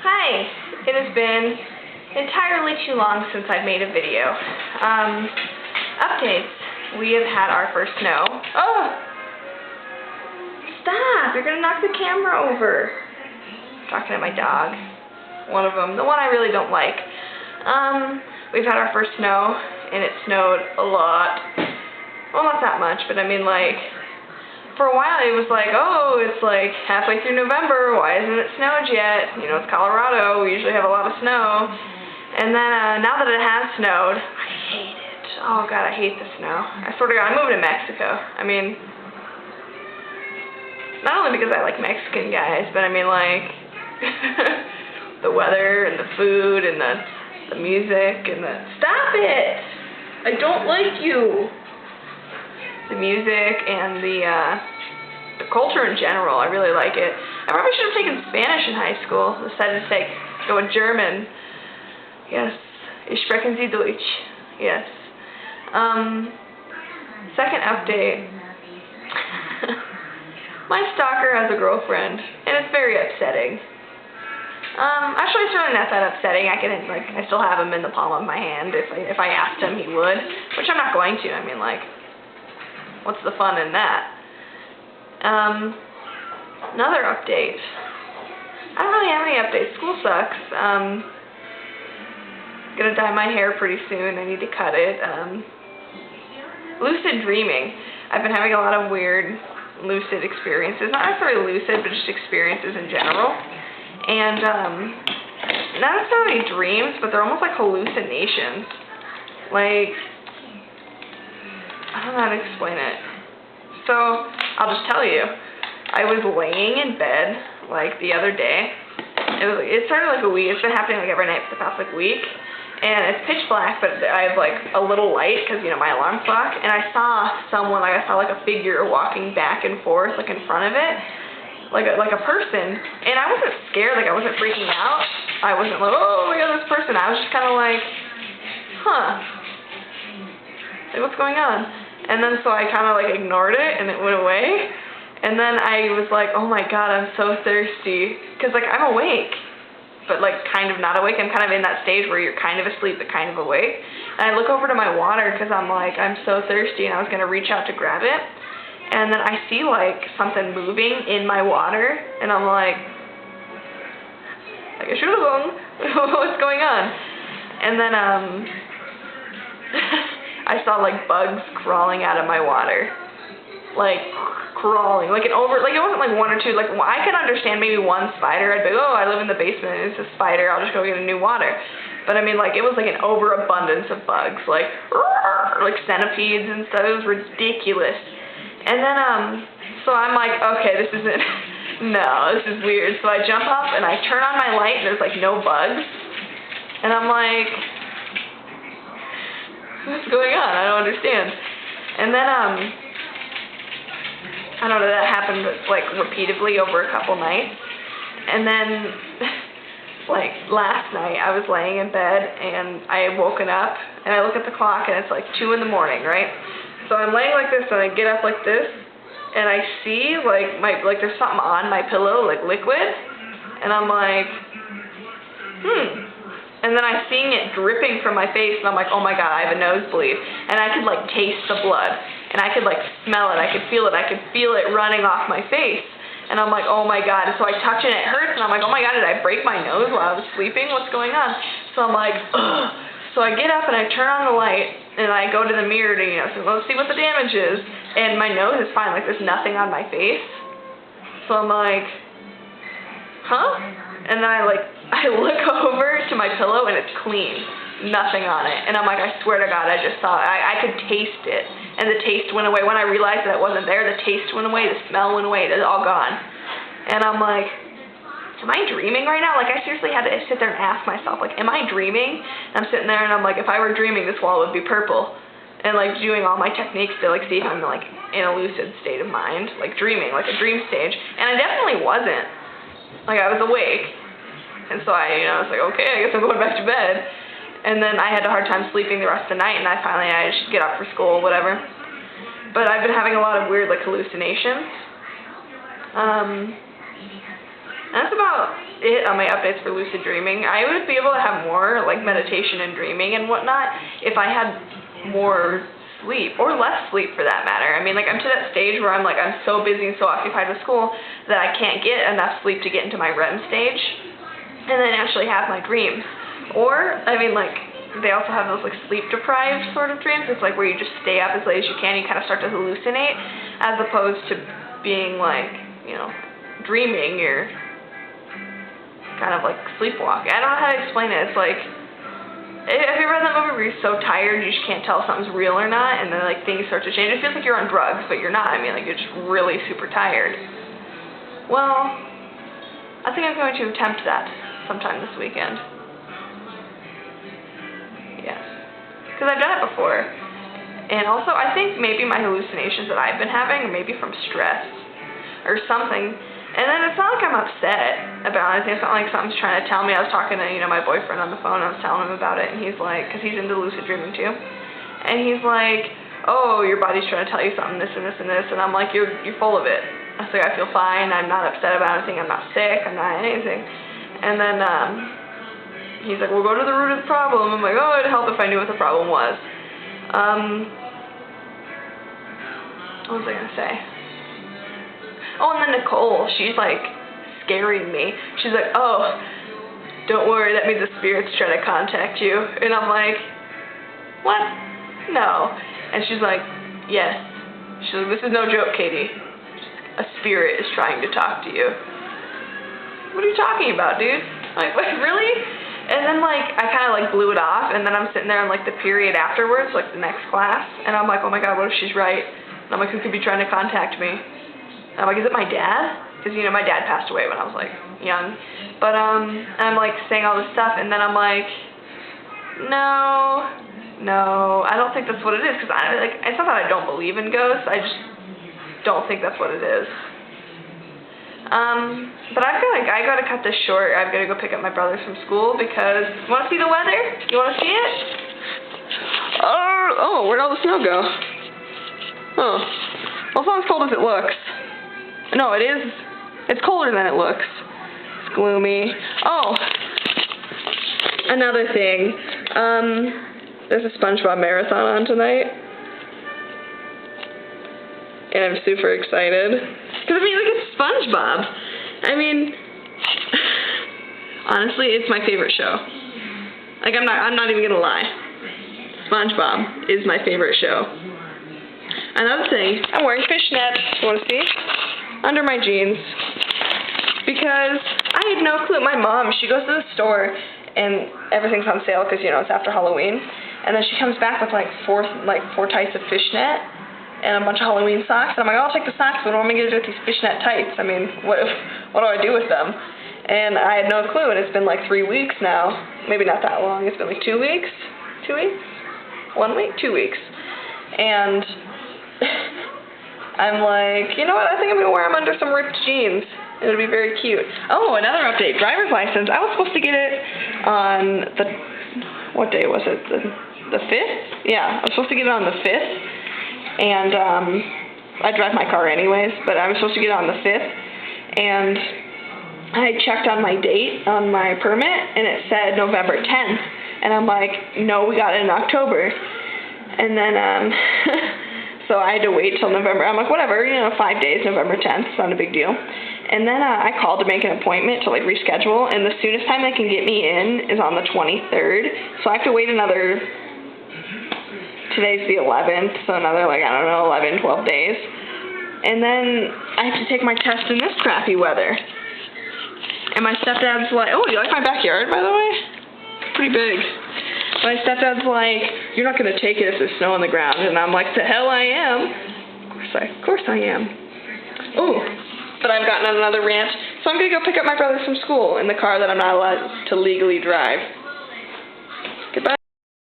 Hi, it has been entirely too long since I've made a video. Updates. We have had our first snow. Oh! Stop! You're gonna knock the camera over. I'm talking to my dog. One of them. The one I really don't like. We've had our first snow, and it snowed a lot. Well, not that much, but I mean, like, for a while it was like, oh, it's like halfway through November, why hasn't it snowed yet? You know, it's Colorado, we usually have a lot of snow. And then now that it has snowed, I hate it. Oh God, I hate the snow. I swear to God, I'm moving to Mexico. I mean, not only because I like Mexican guys, but I mean, like, the weather and the food and the music and the... Stop it! I don't like you! The music and the culture in general, I really like it. I probably should have taken Spanish in high school. Decided to go with German. Yes, ich sprechen Sie Deutsch. Yes. Second update. My stalker has a girlfriend, and it's very upsetting. Actually, it's really not that upsetting. I still have him in the palm of my hand. If I asked him, he would, which I'm not going to. I mean, like, what's the fun in that? Another update. I don't really have any updates. School sucks. Gonna dye my hair pretty soon. I need to cut it. Lucid dreaming. I've been having a lot of weird lucid experiences. Not necessarily lucid, but just experiences in general. And not necessarily dreams, but they're almost like hallucinations. Like, I don't know how to explain it. So, I'll just tell you. I was laying in bed, like, the other day. It started like a week. It's been happening like every night for the past like week. And it's pitch black, but I have like a little light because, you know, my alarm clock. And I saw someone, like I saw like a figure walking back and forth, like in front of it. Like a person. And I wasn't scared, like I wasn't freaking out. I wasn't like, oh my God, this person. I was just kind of like, huh. Like, what's going on? And then so I kind of like ignored it and it went away. And then I was like, oh my God, I'm so thirsty. Because like I'm awake, but like kind of not awake. I'm kind of in that stage where you're kind of asleep but kind of awake. And I look over to my water because I'm like, I'm so thirsty, and I was going to reach out to grab it. And then I see like something moving in my water, and I'm like I should have gone. What's going on? And then I saw like bugs crawling out of my water, like crawling, like it wasn't like one or two. Like, I could understand maybe one spider. I'd be, oh, I live in the basement, it's a spider, I'll just go get a new water. But I mean, like, it was like an overabundance of bugs, like centipedes and stuff. It was ridiculous. And then so I'm like, okay, this isn't. No, this is weird. So I jump up and I turn on my light, and there's like no bugs. And I'm like, what's going on? I don't understand. And then I don't know, that happened like repeatedly over a couple nights. And then like last night I was laying in bed and I had woken up and I look at the clock and it's like 2 in the morning, right? So I'm laying like this and I get up like this and I see like there's something on my pillow, like liquid, and I'm like, and then I'm seeing it dripping from my face, and I'm like, oh my God, I have a nosebleed. And I could like taste the blood, and I could like smell it, I could feel it, running off my face. And I'm like, oh my God. And so I touch it and it hurts, and I'm like, oh my God, did I break my nose while I was sleeping? What's going on? So I'm like, ugh. So I get up and I turn on the light, and I go to the mirror to, you know, so let's see what the damage is. And my nose is fine, like there's nothing on my face. So I'm like, huh? And then I look over to my pillow and it's clean. Nothing on it. And I'm like, I swear to God, I just saw it. I could taste it. And the taste went away. When I realized that it wasn't there, the taste went away, the smell went away, it's all gone. And I'm like, am I dreaming right now? Like, I seriously had to sit there and ask myself, like, am I dreaming? And I'm sitting there and I'm like, if I were dreaming, this wall would be purple. And like doing all my techniques to like see if I'm like in a lucid state of mind, like dreaming, like a dream stage. And I definitely wasn't. Like, I was awake. And so I was like, okay, I guess I'm going back to bed. And then I had a hard time sleeping the rest of the night, and I just get up for school, whatever. But I've been having a lot of weird, like, hallucinations. And that's about it on my updates for lucid dreaming. I would be able to have more like meditation and dreaming and whatnot if I had more sleep, or less sleep for that matter. I mean, like, I'm to that stage where I'm so busy and so occupied with school that I can't get enough sleep to get into my REM stage and then actually have my dreams. Or, I mean, like, they also have those like sleep deprived sort of dreams. It's like where you just stay up as late as you can, you kind of start to hallucinate, as opposed to being like, you know, dreaming, you're kind of like sleepwalking. I don't know how to explain it. It's like, have you ever read that movie where you're so tired you just can't tell if something's real or not, and then like things start to change? It feels like you're on drugs, but you're not. I mean, like, you're just really super tired. Well, I think I'm going to attempt that sometime this weekend. Yes. Because I've done it before. And also, I think maybe my hallucinations that I've been having are maybe from stress or something. And then it's not like I'm upset about anything. It's not like something's trying to tell me. I was talking to, my boyfriend on the phone. I was telling him about it. And he's like, because he's into lucid dreaming too. And he's like, oh, your body's trying to tell you something, this and this and this. And I'm like, you're full of it. I was like, I feel fine. I'm not upset about anything. I'm not sick. I'm not anything. And then he's like, well, go to the root of the problem. I'm like, oh, it'd help if I knew what the problem was. What was I going to say? Oh, and then Nicole, she's like scaring me. She's like, oh, don't worry, that means the spirit's trying to contact you. And I'm like, what? No. And she's like, yes. She's like, this is no joke, Katie. A spirit is trying to talk to you. What are you talking about, dude? Like, what, really? And then, like, I kind of, like, blew it off, and then I'm sitting there in, like, the period afterwards, like, the next class, and I'm like, oh my god, what if she's right? And I'm like, who could be trying to contact me? And I'm like, is it my dad? Because, my dad passed away when I was, like, young. But, I'm, like, saying all this stuff, and then I'm like, no, I don't think that's what it is, because, it's not that I don't believe in ghosts, I just don't think that's what it is. But I gotta cut this short. I've gotta go pick up my brothers from school because, you wanna see the weather? You wanna see it? Oh, where'd all the snow go? Oh, well, it's not as cold as it looks. No, it is. It's colder than it looks. It's gloomy. Oh, another thing. There's a SpongeBob marathon on tonight. And I'm super excited. Because, it's SpongeBob. Honestly, it's my favorite show. Like, I'm not even gonna lie. SpongeBob is my favorite show. Another thing, I'm wearing fishnets. You wanna see? Under my jeans. Because I had no clue. My mom, she goes to the store and everything's on sale because, it's after Halloween. And then she comes back with, four tights of fishnet and a bunch of Halloween socks. And I'm like, oh, I'll take the socks, but what am I going to do with these fishnet tights? What do I do with them? And I had no clue, and it's been 3 weeks now. Maybe not that long. It's been 2 weeks? 2 weeks? 1 week? 2 weeks. And I'm like, you know what? I think I'm going to wear them under some ripped jeans. It'll be very cute. Oh, another update. Driver's license. I was supposed to get it on what day was it? The 5th? Yeah, I was supposed to get it on the 5th. And I drive my car anyways, but I was supposed to get it on the 5th. And I checked on my date on my permit, and it said November 10th. And I'm like, no, we got it in October. And then, so I had to wait till November. I'm like, whatever, 5 days, November 10th, it's not a big deal. And then I called to make an appointment to reschedule, and the soonest time they can get me in is on the 23rd. So I have to wait another, today's the 11th, so another 11, 12 days. And then I have to take my test in this crappy weather. And my stepdad's like, oh, you like my backyard, by the way? It's pretty big. My stepdad's like, you're not going to take it if there's snow on the ground. And I'm like, the hell I am. Of course I am. Oh, but I've gotten on another rant. So I'm going to go pick up my brothers from school in the car that I'm not allowed to legally drive.